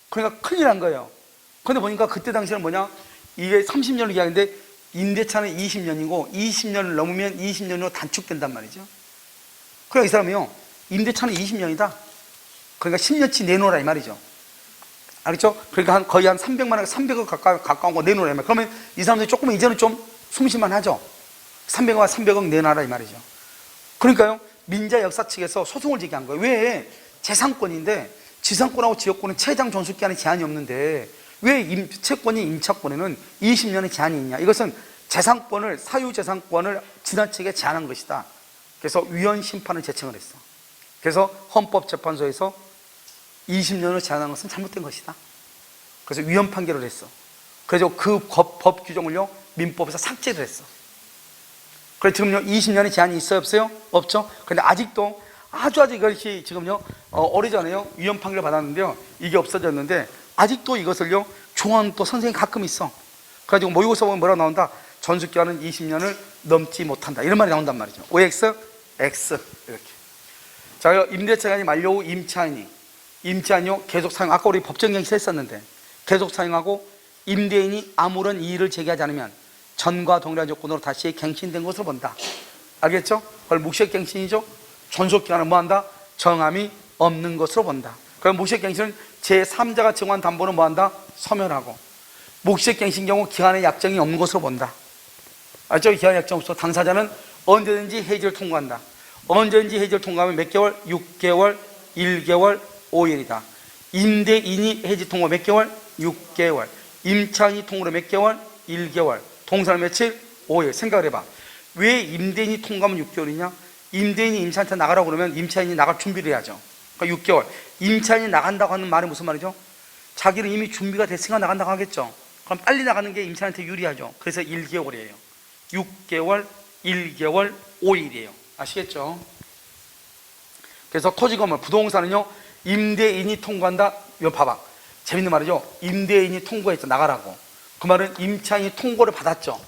그러니까 큰일 난 거예요. 근데 보니까 그때 당시에는 뭐냐, 이게 30년을 계약인데 임대차는 20년이고 20년을 넘으면 20년으로 단축된단 말이죠. 그러니까 이 사람이요 임대차는 20년이다. 그러니까 10년치 내놓으라 이 말이죠. 알겠죠? 그러니까 거의 한 300만 원, 300억 가까운 거 내놓으라 이 말이죠. 그러면 이 사람들이 조금 이제는 좀 숨쉴만 하죠. 300억 내놔라 이 말이죠. 그러니까요 민자 역사 측에서 소송을 제기한 거예요. 왜? 재산권인데 지상권하고 지역권은 최장 전속기한에 제한이 없는데 왜 채권이 임차권에는 20년의 제한이 있냐? 이것은 재산권을, 사유재산권을 지나치게 제한한 것이다. 그래서 위헌 심판을 제청을 했어. 그래서 헌법재판소에서 20년을 제한한 것은 잘못된 것이다. 그래서 위헌 판결을 했어. 그래서 그 법 규정을요, 민법에서 삭제를 했어. 그래서 지금요, 20년의 제한이 있어요, 없어요? 없죠? 근데 아직도 아주 이것이 지금요, 오래전에요, 위헌 판결을 받았는데요, 이게 없어졌는데, 아직도 이것을요, 좋아하는 또 선생님이 가끔 있어. 그래가지고 모의고사 보면 뭐라고 나온다? 전수기간은 20년을 넘지 못한다. 이런 말이 나온단 말이죠. OX, X. 이렇게. 자, 임대차간이 만료 후 임차인이요, 계속 사용, 아까 우리 법정갱신 했었는데, 계속 사용하고 임대인이 아무런 이의를 제기하지 않으면 전과 동일한 조건으로 다시 갱신된 것으로 본다. 알겠죠? 그걸 묵시갱신이죠? 존속기간은 뭐한다? 정함이 없는 것으로 본다. 그럼 묵시갱신은 제3자가 증언한 담보는 뭐한다? 소멸하고. 묵시갱신 경우 기한의 약정이 없는 것으로 본다. 알죠? 기한의 약정 없어. 당사자는 언제든지 해지를 통과한다. 언제든지 해지를 통과하면 몇 개월? 6개월, 1개월, 5일이다. 임대인이 해지 통과 몇 개월? 6개월. 임차인이 통으로 몇 개월? 1개월. 동사는 며칠? 5일. 생각을 해봐. 왜 임대인이 통과하면 6개월이냐? 임대인이 임차인한테 나가라고 그러면 임차인이 나갈 준비를 해야죠. 그러니까 6개월. 임차인이 나간다고 하는 말은 무슨 말이죠? 자기는 이미 준비가 됐으니까 나간다고 하겠죠. 그럼 빨리 나가는 게 임차인한테 유리하죠. 그래서 1개월이에요. 6개월, 1개월, 5일이에요. 아시겠죠? 그래서 토지건물, 부동산은요, 임대인이 통과한다. 이거 봐봐. 재밌는 말이죠. 임대인이 통과했죠. 나가라고. 그 말은 임차인이 통고를 받았죠.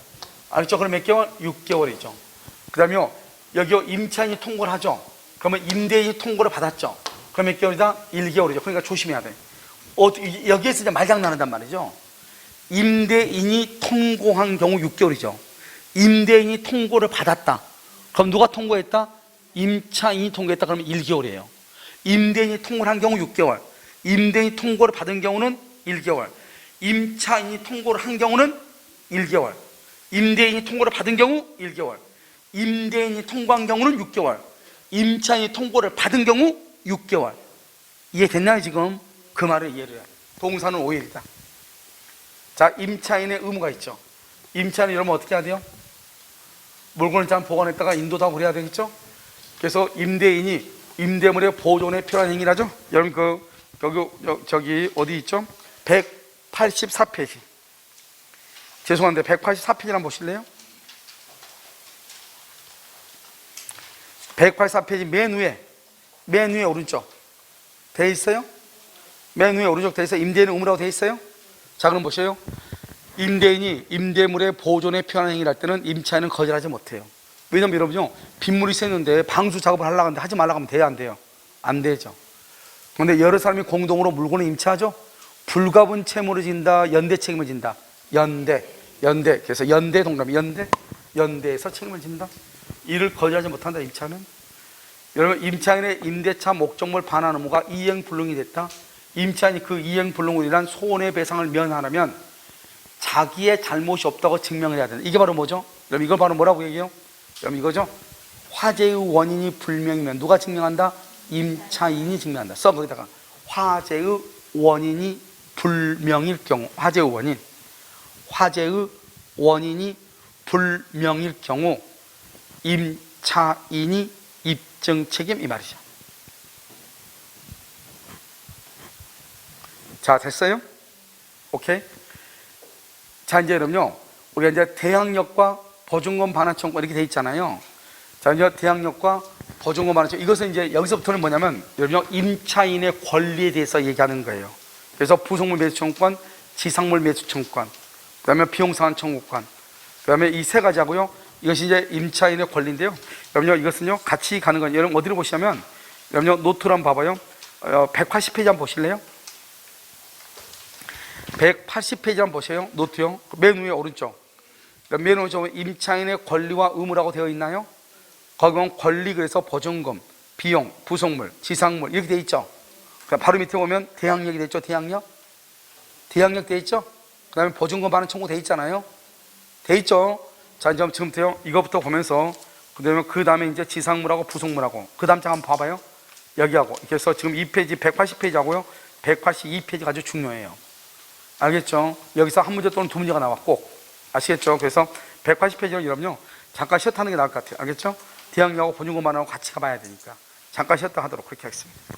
알겠죠? 그럼 몇 개월? 6개월이죠. 그 다음에 여기 임차인이 통고를 하죠. 그러면 임대인이 통고를 받았죠. 그럼 몇 개월이다? 1개월이죠. 그러니까 조심해야 돼. 여기에서 이제 말장난한단 말이죠. 임대인이 통고한 경우 6개월이죠. 임대인이 통고를 받았다. 그럼 누가 통고했다? 임차인이 통고했다. 그러면 1개월이에요. 임대인이 통고를 한 경우 6개월. 임대인이 통고를 받은 경우는 1개월. 임차인이 통고를 한 경우는 1개월. 임대인이 통고를 받은 경우 1개월. 임대인이 통고한 경우는 6개월. 임차인이 통고를 받은 경우 6개월. 이해됐나요 지금? 그 말을 이해를 해요. 동사는 5일이다. 자, 임차인의 의무가 있죠. 임차인은 이러면 어떻게 해야 돼요? 물건을 잘 보관했다가 인도다 그래야 되겠죠? 그래서 임대인이 임대물의 보존에 필요한 행위라죠. 여러분 저기 어디 있죠? 184페이지. 죄송한데 184페이지 한번 보실래요? 184페이지 맨 위에 오른쪽 돼 있어요? 맨 위에 오른쪽 돼 있어요? 임대인의 의무라고 돼 있어요? 자, 그럼 보세요. 임대인이 임대물의 보존에 필요한 행위를 할 때는 임차인은 거절하지 못해요. 왜냐면 여러분요, 빗물이 새는데 방수 작업을 하려고 하는데 하지 말라고 하면 돼요, 안 돼요? 안 되죠. 그런데 여러 사람이 공동으로 물건을 임차하죠. 불가분 채무를 진다, 연대 책임을 진다. 연대. 그래서 연대 동감이 연대에서 책임을 진다. 이를 거절하지 못한다, 임차는. 여러분, 임차인의 임대차 목적물 반환 의무가 이행불능이 됐다. 임차인이 그 이행불능으로 인한 손해배상을 면하려면 자기의 잘못이 없다고 증명을 해야 된다. 이게 바로 뭐죠? 여러분, 이걸 바로 뭐라고 얘기해요? 여러분, 이거죠? 화재의 원인이 불명이면 누가 증명한다? 임차인이 증명한다. 써 거기다가 화재의 원인이 불명일 경우, 화재의 원인이 불명일 경우 임차인이 입증 책임, 이 말이죠. 자, 됐어요? 오케이. 자, 이제 여러분요, 우리가 이제 대항력과 보증금 반환 청구권 이렇게 돼 있잖아요. 자, 이제 대항력과 보증금 반환 청구권, 이것은 이제 여기서부터는 뭐냐면 여러분요, 임차인의 권리에 대해서 얘기하는 거예요. 그래서 부속물 매수 청구권, 지상물 매수 청구권, 그 다음에 비용상환 청구권, 그 다음에 이 세 가지 하고요. 이것이 이제 임차인의 권리인데요. 여러분요, 이것은요, 같이 가는 건, 여러분 어디로 보시냐면, 여러분요, 노트를 한번 봐봐요. 180페이지 한번 보실래요? 180페이지 한번 보세요. 노트요. 맨 위에 오른쪽. 맨 오른쪽 임차인의 권리와 의무라고 되어 있나요? 거기 보면 권리, 그래서 보증금, 비용, 부속물, 지상물 이렇게 되어 있죠. 바로 밑에 보면 대항력이 되어 있죠. 대항력 되어 있죠. 그 다음에 보증금 반환 청구 되어 있잖아요. 되어 있죠. 자, 이제 지금부터요, 이거부터 보면서 그 다음에 이제 지상물하고 부속물하고 그 다음 장 한번 봐봐요. 여기하고. 그래서 지금 이 페이지 180페이지 하고요, 182페이지가 아주 중요해요. 알겠죠? 여기서 한 문제 또는 두 문제가 나와 꼭. 아시겠죠? 그래서 180페이지로 여러분요 잠깐 쉬었다 하는 게 나을 것 같아요. 알겠죠? 대학여하고 보증고만하고 같이 가봐야 되니까 잠깐 쉬었다 하도록 그렇게 하겠습니다.